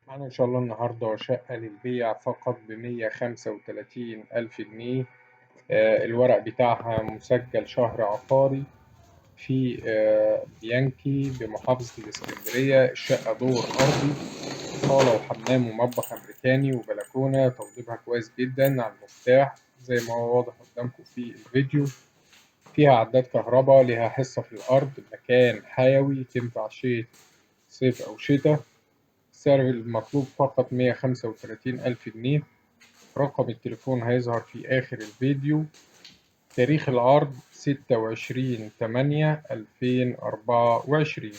معانا إن شاء الله النهاردة شقة للبيع فقط ب135,000 جنيه. الورق بتاعها مسجل شهر عقاري في بيانكي بمحافظة الإسكندرية. الشقة دور أرضي، صالة وحمام ومطبخ أمريكاني وبلكونة، توضيبها كويس جدا على المفتاح زي ما هو واضح قدامكم في الفيديو. فيها عداد كهرباء، ليها حصة في الأرض، مكان حيوي تنفع صيف أو شتاء. السعر المطلوب فقط 135,000 جنيه. رقم التليفون هيظهر في آخر الفيديو. تاريخ العرض 26/8/2024.